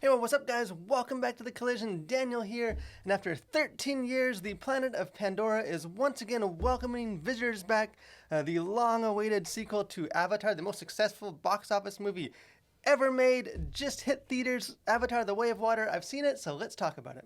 Hey, well, what's up, guys? Welcome back to The Collision. Daniel here, and after 13 years, the planet of Pandora is once again welcoming visitors back. The long-awaited sequel to Avatar, the most successful box office movie ever made, just hit theaters. Avatar: The Way of Water. I've seen it, so let's talk about it.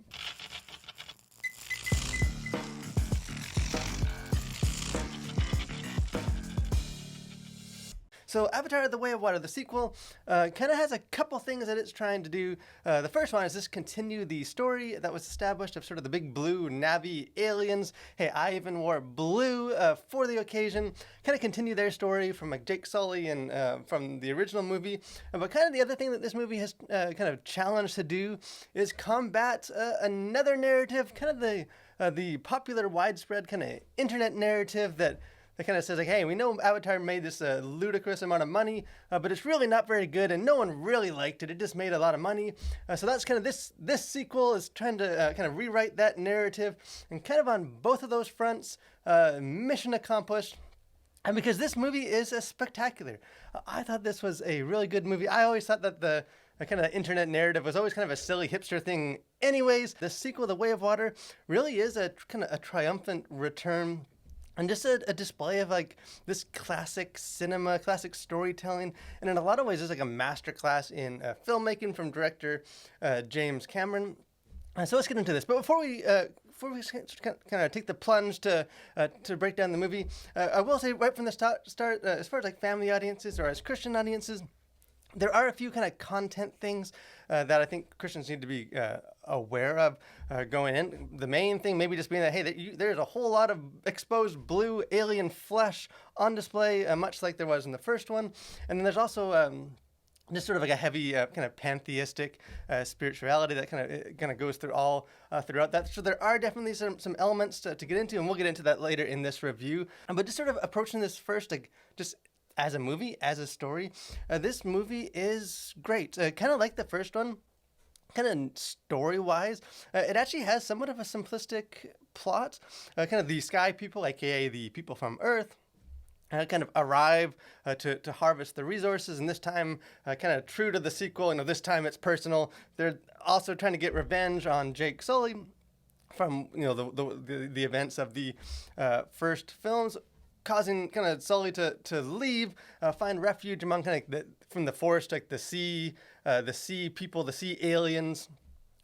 So Avatar: The Way of Water, the sequel, kind of has a couple things that it's trying to do. The first one is just continue the story that was established of sort of the big blue Na'vi aliens. Hey, I even wore blue for the occasion. Kind of continue their story from like Jake Sully and from the original movie. But kind of the other thing that this movie has kind of challenged to do is combat another narrative, kind of the popular widespread kind of internet narrative that kind of says like, hey, we know Avatar made this ludicrous amount of money, but it's really not very good, and no one really liked it. It just made a lot of money. So that's kind of this sequel is trying to kind of rewrite that narrative, and kind of on both of those fronts, mission accomplished. And because this movie is spectacular, I thought this was a really good movie. I always thought that the kind of internet narrative was always kind of a silly hipster thing. Anyways, the sequel, The Way of Water, really is a kind of a triumphant return. And just a display of like this classic cinema, classic storytelling, and in a lot of ways, it's like a masterclass in filmmaking from director James Cameron. So let's get into this. But before we kind of take the plunge to break down the movie, I will say right from the start, as far as like family audiences or as Christian audiences, there are a few kind of content things that I think Christians need to be aware of going in. The main thing maybe just being that, hey, there's a whole lot of exposed blue alien flesh on display, much like there was in the first one. And then there's also just sort of like a heavy kind of pantheistic spirituality that kind of goes throughout that. So there are definitely some elements to get into, and we'll get into that later in this review. But just sort of approaching this first, like just as a movie, as a story, this movie is great. Kind of like the first one, kind of story-wise, it actually has somewhat of a simplistic plot. Kind of the sky people, aka the people from Earth, kind of arrive to harvest the resources, and this time, kind of true to the sequel, this time it's personal. They're also trying to get revenge on Jake Sully from the events of the first films, causing kind of Sully to leave, find refuge among kind of from the forest, like the sea people, the sea aliens,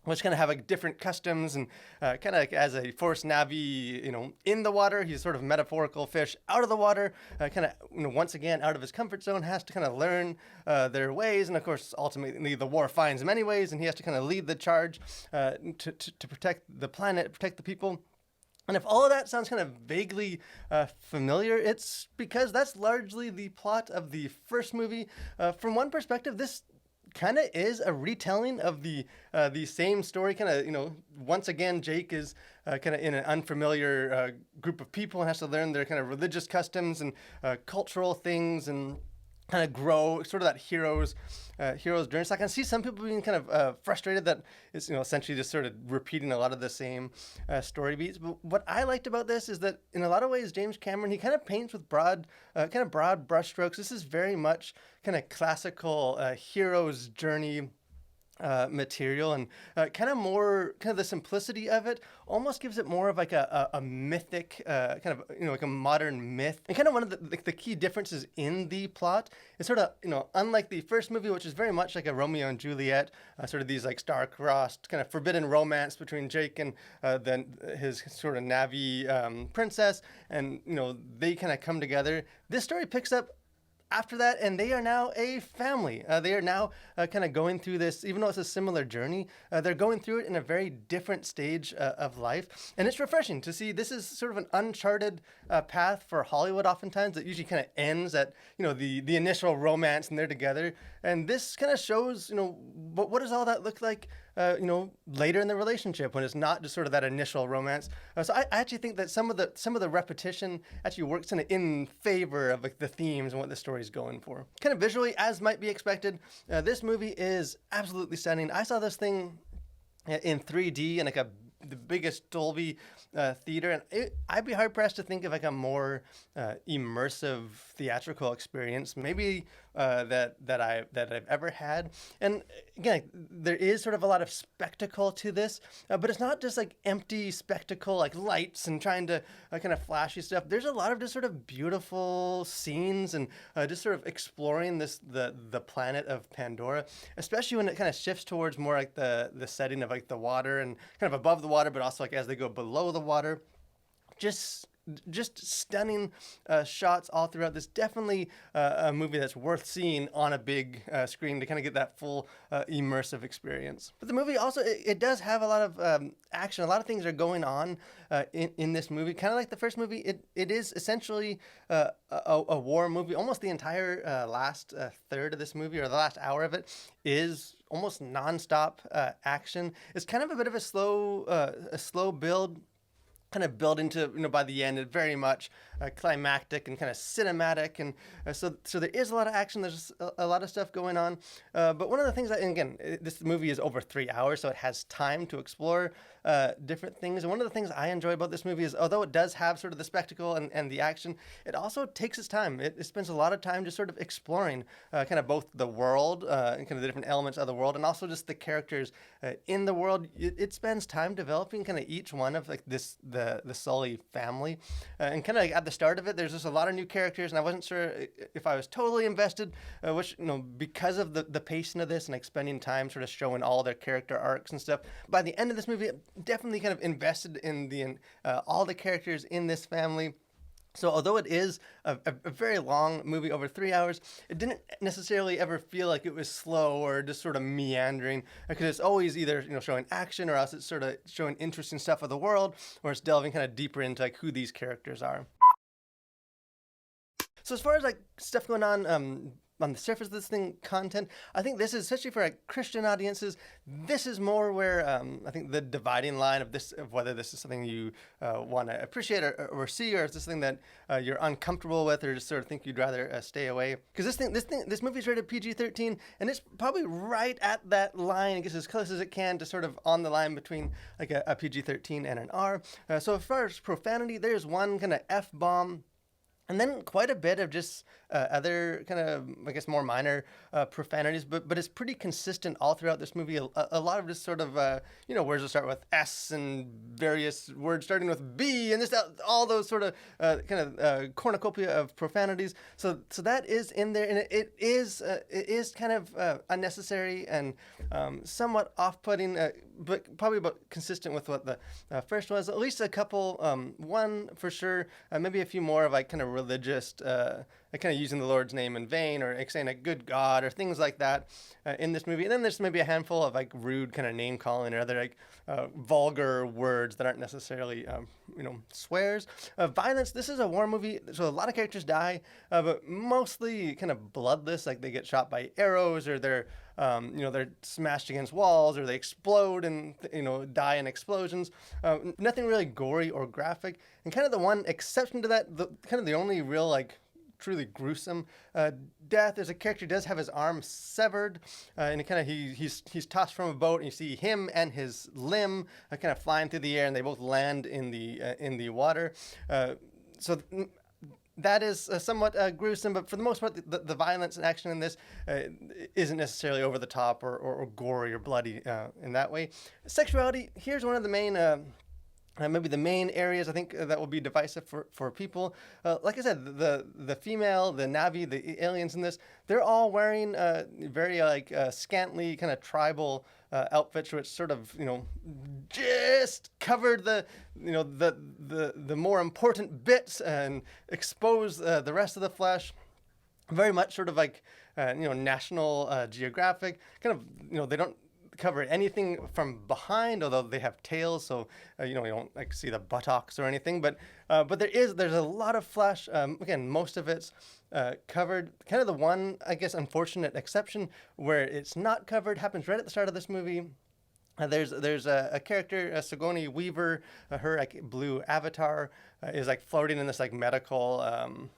which kind of have like different customs, and kind of like as a forest Na'vi, in the water, he's sort of metaphorical fish out of the water, kind of, once again, out of his comfort zone, has to kind of learn their ways. And of course, ultimately the war finds him anyways, and he has to kind of lead the charge to protect the planet, protect the people. And if all of that sounds kind of vaguely familiar, it's because that's largely the plot of the first movie. From one perspective, this kind of is a retelling of the same story. Kind of, once again, Jake is kind of in an unfamiliar group of people and has to learn their kind of religious customs and cultural things, and kind of grow sort of that hero's journey. So I can see some people being kind of frustrated that it's essentially just sort of repeating a lot of the same story beats. But what I liked about this is that in a lot of ways, James Cameron, he kind of paints with broad brushstrokes. This is very much kind of classical hero's journey material, and kind of the simplicity of it almost gives it more of like a mythic kind of like a modern myth. And kind of one of the key differences in the plot is sort of unlike the first movie, which is very much like a Romeo and Juliet, sort of these like star-crossed kind of forbidden romance between Jake and then his sort of Na'vi princess, and they kind of come together. This story picks up after that, and they are now a family. They are now kind of going through this, even though it's a similar journey, they're going through it in a very different stage of life. And it's refreshing to see. This is sort of an uncharted path for Hollywood oftentimes that usually kind of ends at, the initial romance and they're together. And this kind of shows, what does all that look like, later in the relationship when it's not just sort of that initial romance. So I actually think that some of the repetition actually works in favor of like the themes and what the story's going for. Kind of visually, as might be expected, this movie is absolutely stunning. I saw this thing in 3D in like the biggest Dolby theater, and I'd be hard pressed to think of like a more immersive theatrical experience. Maybe that I've ever had. And again, there is sort of a lot of spectacle to this, but it's not just like empty spectacle, like lights and trying to kind of flashy stuff. There's a lot of just sort of beautiful scenes and just sort of exploring the planet of Pandora, especially when it kind of shifts towards more like the setting of like the water and kind of above the water, but also like as they go below the water. Just just stunning shots all throughout this. Definitely a movie that's worth seeing on a big screen to kind of get that full immersive experience. But the movie also, it does have a lot of action. A lot of things are going on in this movie. Kind of like the first movie, it is essentially a war movie. Almost the entire last third of this movie, or the last hour of it, is almost nonstop action. It's kind of a bit of a slow build, kind of build into, by the end, it very much climactic and kind of cinematic, and so there is a lot of action. There's a lot of stuff going on, but one of the things that, and again, this movie is over 3 hours, so it has time to explore different things. And one of the things I enjoy about this movie is, although it does have sort of the spectacle and the action, it also takes its time. It spends a lot of time just sort of exploring kind of both the world and kind of the different elements of the world, and also just the characters in the world. It spends time developing kind of each one of like the Sully family, and kind of like at the start of it, there's just a lot of new characters, and I wasn't sure if I was totally invested, which, because of the pacing of this and like spending time sort of showing all their character arcs and stuff. By the end of this movie, definitely kind of invested in all the characters in this family. So although it is a very long movie, over 3 hours, it didn't necessarily ever feel like it was slow or just sort of meandering, because it's always either showing action, or else it's sort of showing interesting stuff of the world, or it's delving kind of deeper into like who these characters are. So as far as like stuff going on the surface of this thing, content, I think this is, especially for like Christian audiences, this is more where I think the dividing line of whether this is something you want to appreciate or see, or is this something that you're uncomfortable with, or just sort of think you'd rather stay away. Because this movie is rated PG-13, and it's probably right at that line. It gets as close as it can to sort of on the line between like a PG-13 and an R. So as far as profanity, there's one kind of F-bomb. And then quite a bit of just other kind of, I guess, more minor profanities, but it's pretty consistent all throughout this movie. A lot of just sort of, words that start with S and various words starting with B, and this, all those sort of kind of cornucopia of profanities. So that is in there, and it is kind of unnecessary and somewhat off-putting, but probably about consistent with what the first was. At least a couple, one for sure, maybe a few more of like kind of religious, kind of using the Lord's name in vain, or like saying a good God, or things like that in this movie. And then there's maybe a handful of like rude kind of name calling, or other like vulgar words that aren't necessarily swears. Violence. This is a war movie, so a lot of characters die, but mostly kind of bloodless. Like they get shot by arrows, or they're smashed against walls, or they explode and die in explosions. Nothing really gory or graphic. And kind of the one exception to that, the only real like truly gruesome death, is a character who does have his arm severed, and he's tossed from a boat, and you see him and his limb kind of flying through the air, and they both land in the water. So that is somewhat gruesome, but for the most part, the violence and action in this isn't necessarily over the top or gory or bloody in that way. Sexuality, here's one of the main maybe the main areas I think that will be divisive for people. Like I said, the female, the Na'vi, the aliens in this, they're all wearing very scantily kind of tribal outfits, which sort of just covered the more important bits and expose the rest of the flesh. Very much sort of like National Geographic kind of they don't cover anything from behind, although they have tails, so you don't like see the buttocks or anything, but there's a lot of flesh. Again, most of it's covered. Kind of the one, I guess, unfortunate exception where it's not covered happens right at the start of this movie. There's a character, Sigourney Weaver, her like blue avatar is like floating in this like medical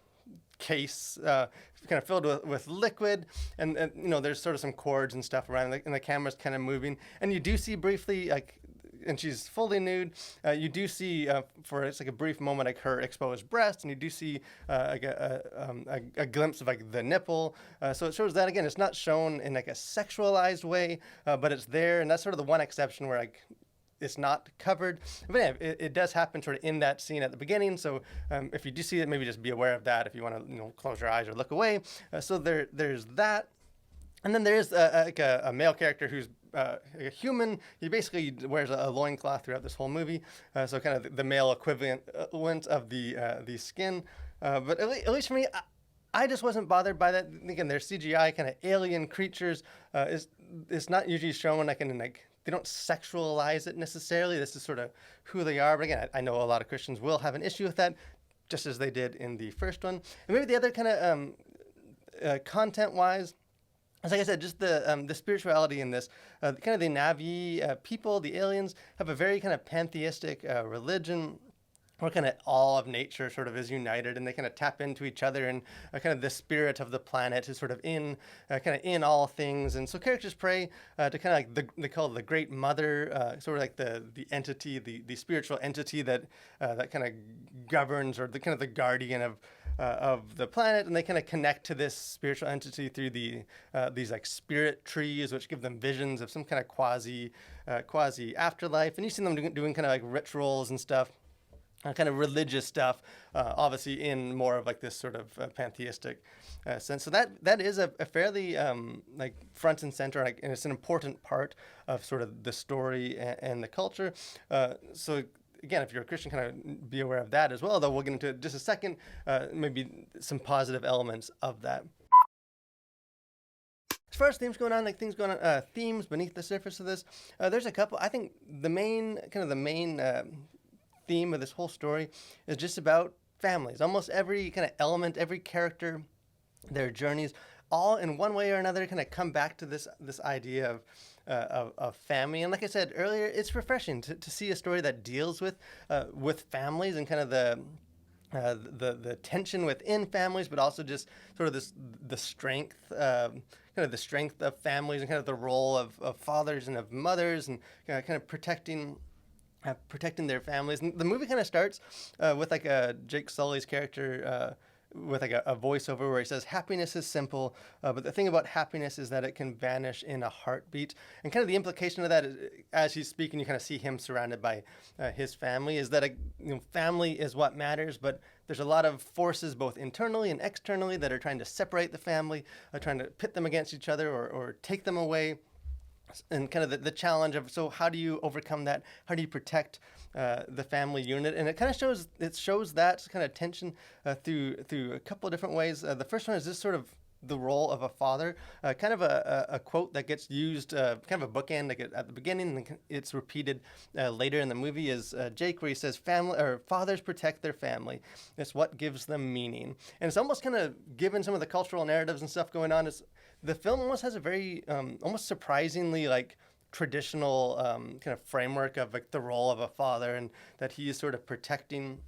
case, kind of filled with liquid, and there's sort of some cords and stuff around, and the camera's kind of moving, and you do see briefly like and she's fully nude. You do see for it's like a brief moment like her exposed breast, and you do see like a glimpse of like the nipple. So it shows that again. It's not shown in like a sexualized way, but it's there, and that's sort of the one exception where like it's not covered. But yeah, it does happen sort of in that scene at the beginning. So if you do see it, maybe just be aware of that if you want to close your eyes or look away. So there's that. And then there's like a male character who's a human. He basically wears a loincloth throughout this whole movie. So kind of the male equivalent of the skin. But at least for me, I just wasn't bothered by that. Again, they're CGI kind of alien creatures. It's not usually shown like in like, they don't sexualize it necessarily. This is sort of who they are. But again, I know a lot of Christians will have an issue with that, just as they did in the first one. And maybe the other kind of content-wise, as like I said, just the spirituality in this, kind of the Na'vi people, the aliens, have a very kind of pantheistic religion, where kind of all of nature sort of is united, and they kind of tap into each other, and kind of the spirit of the planet is sort of in kind of in all things. And so characters pray to kind of like they call it the Great Mother, sort of like the entity, the spiritual entity that that kind of governs, or the kind of the guardian of the planet, and they kind of connect to this spiritual entity through these like spirit trees, which give them visions of some kind of quasi afterlife. And you see them doing kind of like rituals and stuff. Kind of religious stuff, obviously in more of like this sort of pantheistic sense. So that is a fairly like front and center, like, and it's an important part of sort of the story and the culture. So again, if you're a Christian, kind of be aware of that as well. Though we'll get into it in just a second, maybe some positive elements of that. As far as themes going on, themes beneath the surface of this, there's a couple. I think the main theme of this whole story is just about families. Almost every kind of element, every character, their journeys, all in one way or another kind of come back to this idea of family. And like I said earlier, it's refreshing to see a story that deals with families and kind of the tension within families, but also just sort of the strength, kind of the strength of families, and kind of the role of fathers and of mothers, and kind of protecting their families. And the movie kind of starts with like Jake Sully's character with like a voiceover where he says, "Happiness is simple, but the thing about happiness is that it can vanish in a heartbeat." And kind of the implication of that is, as he's speaking, you kind of see him surrounded by his family, is that family is what matters, but there's a lot of forces both internally and externally that are trying to separate the family, trying to pit them against each other, or take them away. And kind of the challenge of, so how do you overcome that? How do you protect the family unit? And it kind of shows that kind of tension through a couple of different ways. The first one is this sort of the role of a father, kind of a quote that gets used, kind of a bookend like at the beginning, and it's repeated later in the movie, is Jake, where he says, "Family or fathers protect their family. It's what gives them meaning." And it's almost kind of, given some of the cultural narratives and stuff going on, the film almost has a very almost surprisingly like traditional kind of framework of like the role of a father, and that he is sort of protecting.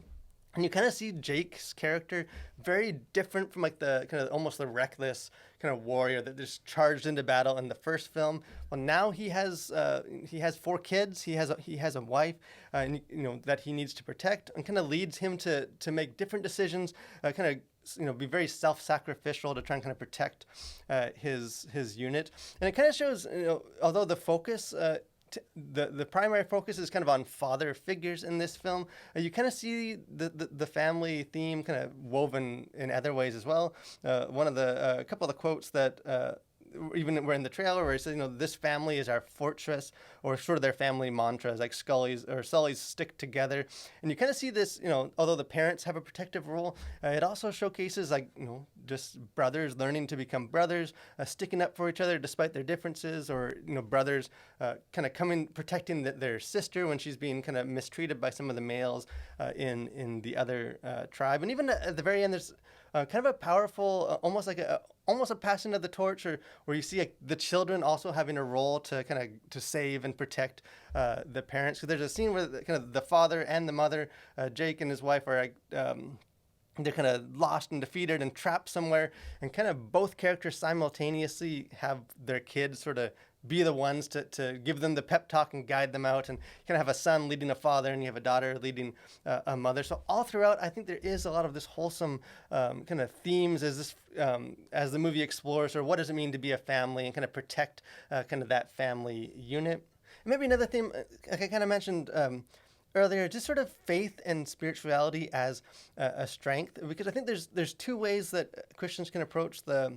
And you kind of see Jake's character very different from like the kind of almost the reckless kind of warrior that just charged into battle in the first film. Well, now he has 4 kids. He has a wife, and that he needs to protect, and kind of leads him to make different decisions, kind of be very self-sacrificial to try and kind of protect his unit. And it kind of shows, although the focus. The primary focus is kind of on father figures in this film. You kind of see the family theme kind of woven in other ways as well. One of a couple of the quotes that even were in the trailer, where he says, "This family is our fortress," or sort of their family mantras, like Sully's stick together. And you kind of see this, although the parents have a protective role, it also showcases like, just brothers learning to become brothers, sticking up for each other despite their differences, or, brothers kind of protecting their sister when she's being kind of mistreated by some of the males in the other tribe. And even at the very end, there's kind of a powerful, almost a passing of the torch, or where you see the children also having a role to kind of to save and protect the parents. So there's a scene where kind of the father and the mother, Jake and his wife, are they're kind of lost and defeated and trapped somewhere, and kind of both characters simultaneously have their kids sort of be the ones to give them the pep talk and guide them out. And you kind of have a son leading a father, and you have a daughter leading a mother. So all throughout, I think there is a lot of this wholesome kind of themes as the movie explores, or what does it mean to be a family and kind of protect kind of that family unit. And maybe another theme, like I kind of mentioned earlier, just sort of faith and spirituality as a strength, because I think there's two ways that Christians can approach the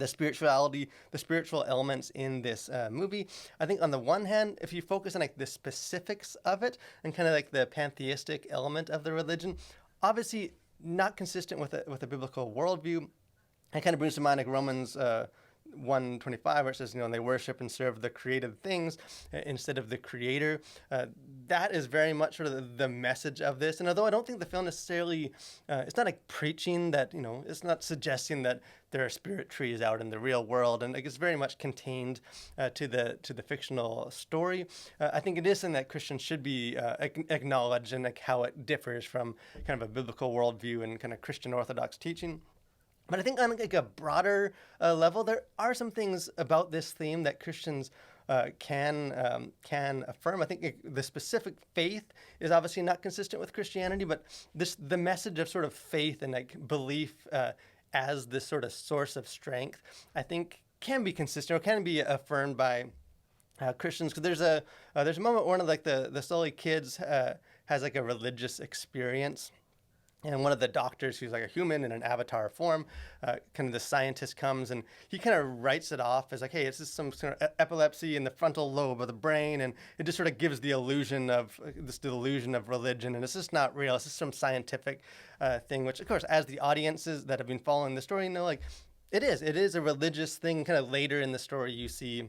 spirituality, the spiritual elements in this movie. I think on the one hand, if you focus on like the specifics of it and kind of like the pantheistic element of the religion, obviously not consistent with a biblical worldview. It kind of brings to mind like Romans 1:25, where it says, they worship and serve the created things instead of the creator. That is very much sort of the message of this. And although I don't think the film necessarily, it's not like preaching that, it's not suggesting that there are spirit trees out in the real world, and it's very much contained to the fictional story. I think it is something that Christians should be acknowledge, and like how it differs from kind of a biblical worldview and kind of Christian Orthodox teaching. But I think on like a broader level, there are some things about this theme that Christians can affirm. I think the specific faith is obviously not consistent with Christianity, but the message of sort of faith and like belief as this sort of source of strength, I think can be consistent or can be affirmed by Christians. Because there's a moment where one of like the Sully kids has like a religious experience. And one of the doctors, who's like a human in an avatar form, kind of the scientist comes, and he kind of writes it off as like, hey, it's just some sort of epilepsy in the frontal lobe of the brain, and it just sort of gives the illusion of this delusion of religion, and it's just not real. It's just some scientific thing, which of course, as the audiences that have been following the story know, like it is a religious thing. Kind of later in the story, you see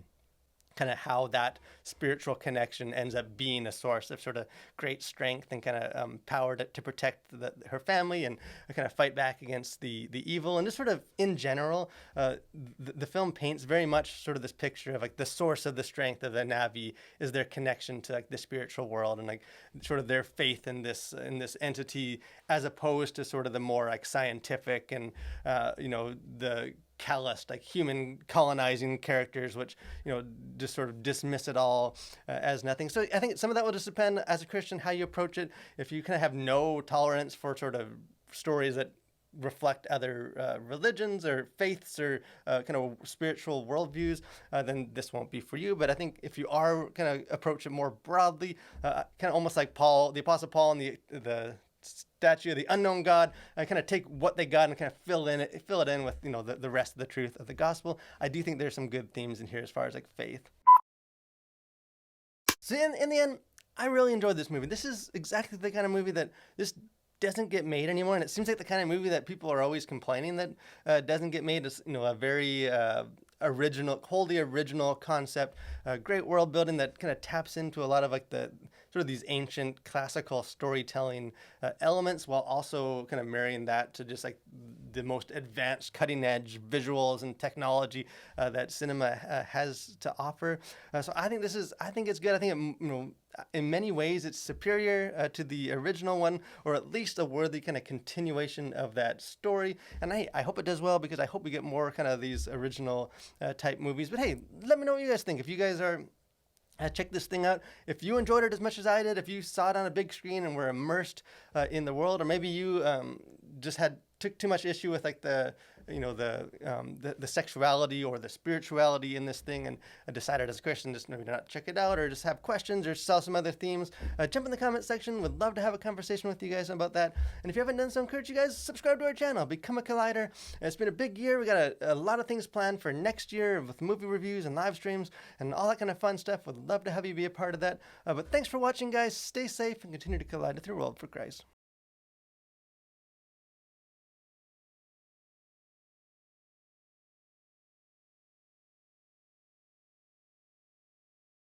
kind of how that spiritual connection ends up being a source of sort of great strength and kind of power to protect her family and kind of fight back against the evil. And just sort of in general, the film paints very much sort of this picture of like the source of the strength of the Na'vi is their connection to like the spiritual world and like sort of their faith in this entity, as opposed to sort of the more like scientific and the calloused, like human colonizing characters, which just sort of dismiss it all as nothing. So I think some of that will just depend, as a Christian, how you approach it. If you kind of have no tolerance for sort of stories that reflect other religions or faiths or kind of spiritual worldviews, then this won't be for you. But I think if you are kind of approach it more broadly, kind of almost like Paul, the Apostle Paul, and the statue of the unknown God, and kind of take what they got and kind of fill it in with the rest of the truth of the gospel. I do think there's some good themes in here as far as like faith. So in the end, I really enjoyed this movie. This is exactly the kind of movie that this doesn't get made anymore, and it seems like the kind of movie that people are always complaining that doesn't get made. Is a very wholly original concept, great world building that kind of taps into a lot of like the sort of these ancient classical storytelling elements, while also kind of marrying that to just like the most advanced, cutting edge visuals and technology that cinema has to offer. So I think it's good. I think it, in many ways it's superior to the original one, or at least a worthy kind of continuation of that story. And I hope it does well, because I hope we get more kind of these original type movies. But hey, let me know what you guys think. If you guys are check this thing out. If you enjoyed it as much as I did, if you saw it on a big screen and were immersed in the world, or maybe you just took too much issue with like the sexuality or the spirituality in this thing, and decided as a Christian just maybe not check it out, or just have questions or saw some other themes, jump in the comment section. Would love to have a conversation with you guys about that. And if you haven't done so, I encourage you guys to subscribe to our channel, become a Collider. It's been a big year. We got a lot of things planned for next year with movie reviews and live streams and all that kind of fun stuff. Would love to have you be a part of that. But thanks for watching, guys. Stay safe and continue to collide with your world for Christ.